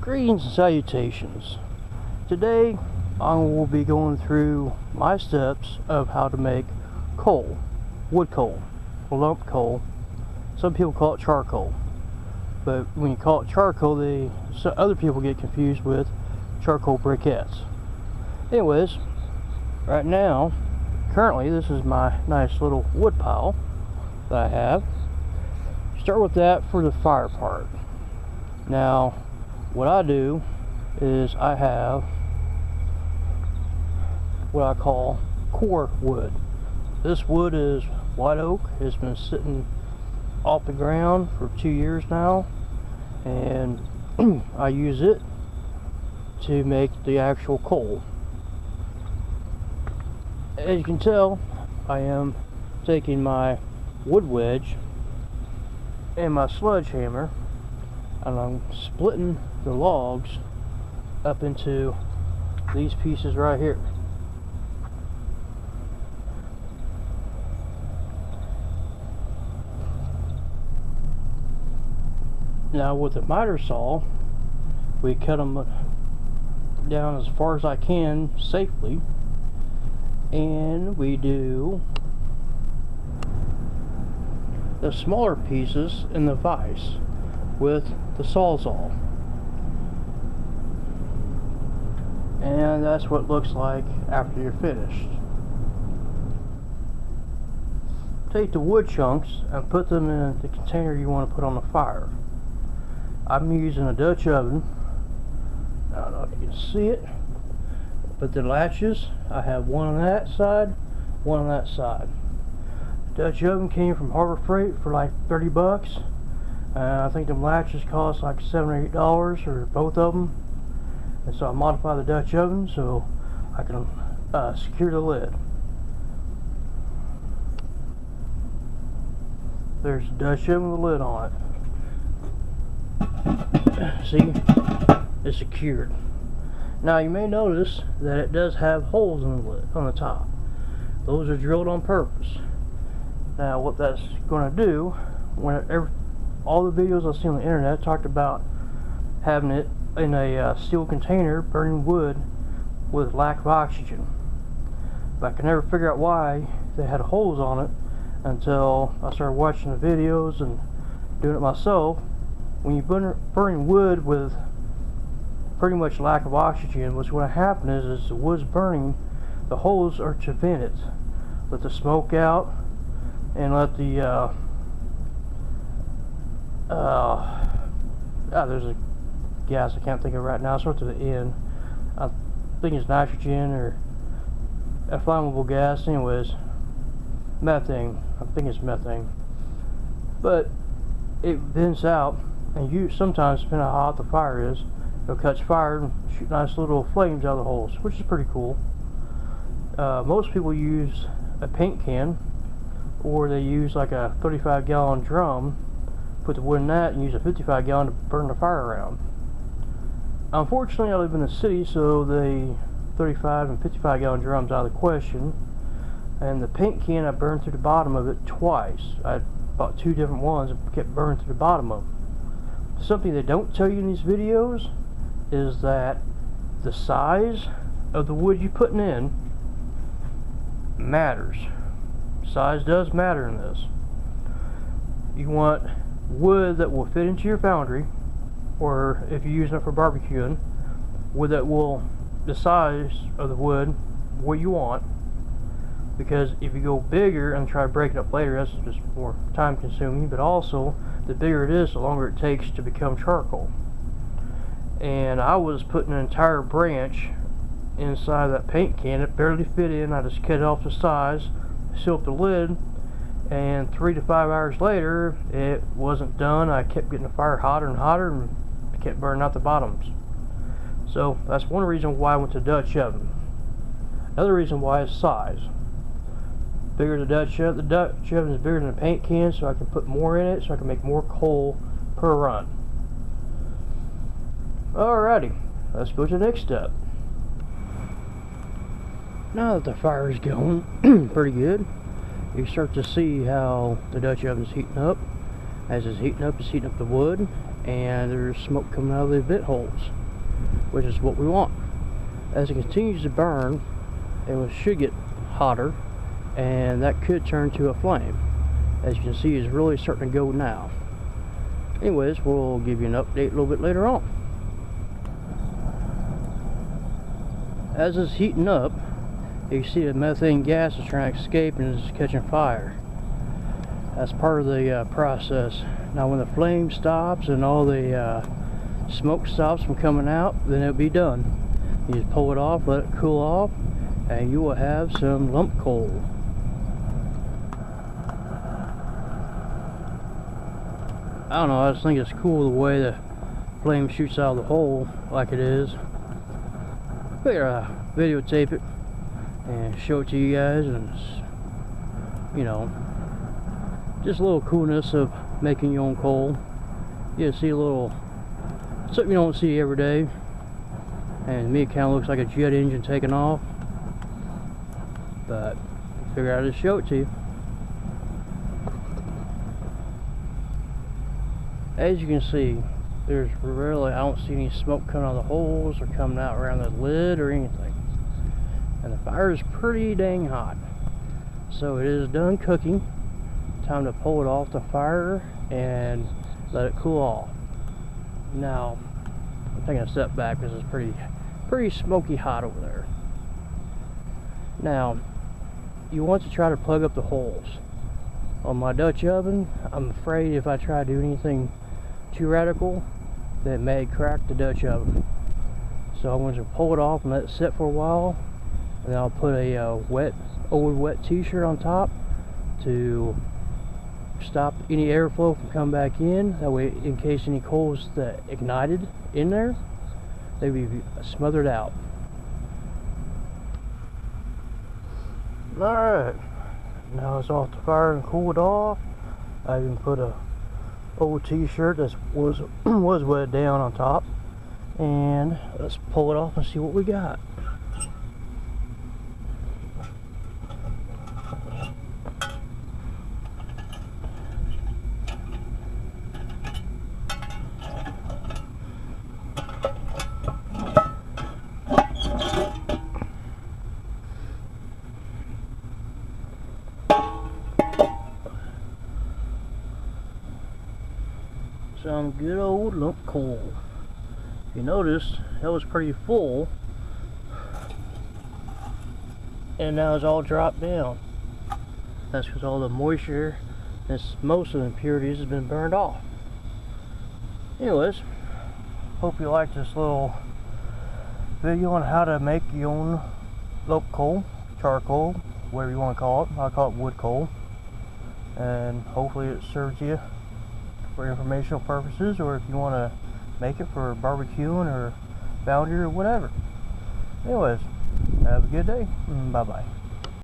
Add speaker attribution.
Speaker 1: Greetings and salutations. Today I will be going through my steps of how to make coal, wood coal, or lump coal. Some people call it charcoal, but when you call it charcoal, other people get confused with charcoal briquettes. Anyways, right now, currently this is my nice little wood pile that I have. Start with that for the fire part. Now, what I do is I have what I call core wood. This wood is white oak. It's been sitting off the ground for 2 years now, and I use it to make the actual coal. As you can tell, I am taking my wood wedge and my sledgehammer, and I'm splitting the logs up into these pieces right here. Now with the miter saw, we cut them down as far as I can safely, and we do the smaller pieces in the vise with the sawzall, and that's what it looks like after you're finished. Take the wood chunks and put them in the container you want to put on the fire. I'm using a Dutch oven. I don't know if you can see it, but the latches, I have one on that side, one on that side. The Dutch oven came from Harbor Freight for like 30 bucks. I think the latches cost like $7 or $8 for both of them, and so I modified the Dutch oven so I can secure the lid. There's the Dutch oven with the lid on it. See, it's secured. Now you may notice that it does have holes in the lid on the top. Those are drilled on purpose. Now what that's going to do, whenever all the videos I've seen on the internet talked about having it in a steel container burning wood with lack of oxygen, but I could never figure out why they had holes on it until I started watching the videos and doing it myself. When you burn wood with pretty much lack of oxygen, what's going to happen is the wood's burning, the holes are to vent it, let the smoke out, and let the there's a gas I can't think of right now. It starts at the end. I think it's nitrogen or a flammable gas. Anyways, methane. I think it's methane. But it vents out, and you sometimes, depending on how hot the fire is, it'll catch fire and shoot nice little flames out of the holes, which is pretty cool. Most people use a paint can, or they use like a 35-gallon drum, put the wood in that, and use a 55-gallon to burn the fire around. Unfortunately, I live in the city, so the 35 and 55-gallon drums out of the question. And the paint can, I burned through the bottom of it twice. I bought 2 different ones and kept burning through the bottom of them. Something they don't tell you in these videos is that the size of the wood you're putting in matters. Size does matter in this. You want wood that will fit into your foundry, or if you're using it for barbecuing, wood that will, the size of the wood what you want, because if you go bigger and try to break it up later, that's just more time consuming, but also the bigger it is, the longer it takes to become charcoal. And I was putting an entire branch inside of that paint can. It barely fit in. I just cut it off the size, sealed the lid, and 3 to 5 hours later it wasn't done. I kept getting the fire hotter and hotter and kept burning out the bottoms. So that's one reason why I went to Dutch oven. Another reason why is size. Bigger the Dutch oven is bigger than the paint can, so I can put more in it, so I can make more coal per run. Alrighty, let's go to the next step. Now that the fire is going pretty good, you start to see how the Dutch oven is heating up. As it's heating up the wood, and there's smoke coming out of the vent holes, which is what we want. As it continues to burn, it should get hotter, and that could turn to a flame. As you can see, it's really starting to go now. Anyways, we'll give you an update a little bit later on. As it's heating up, you can see the methane gas is trying to escape and is catching fire. That's part of the process. Now when the flame stops and all the smoke stops from coming out, then it'll be done. You just pull it off, let it cool off, and you will have some lump coal. I don't know, I just think it's cool the way the flame shoots out of the hole like it is. Figure videotape it and show it to you guys, and you know, just a little coolness of making your own coal. You see a little something you don't see every day, and to me it kind of looks like a jet engine taking off, but figure out how to show it to you. As you can see, there's really, I don't see any smoke coming out of the holes or coming out around the lid or anything. And the fire is pretty dang hot. So it is done cooking. Time to pull it off the fire and let it cool off. Now, I'm taking a step back because it's pretty smoky hot over there. Now, you want to try to plug up the holes. On my Dutch oven, I'm afraid if I try to do anything too radical, that may crack the Dutch oven. So I'm going to pull it off and let it sit for a while, and then I'll put a old wet t-shirt on top to stop any airflow from coming back in. That way, in case any coals that ignited in there, they will be smothered out. Alright, now it's off the fire and cooled off. I even put a old t-shirt that was wet down on top, and let's pull it off and see what we got. Some good old lump coal. If you notice, that was pretty full, and now it's all dropped down. That's because all the moisture and most of the impurities has been burned off. Anyways, hope you liked this little video on how to make your own lump coal, charcoal, whatever you want to call it. I call it wood coal, and hopefully it serves you for informational purposes, or if you want to make it for barbecuing or foundry or whatever. Anyways, have a good day. Bye bye.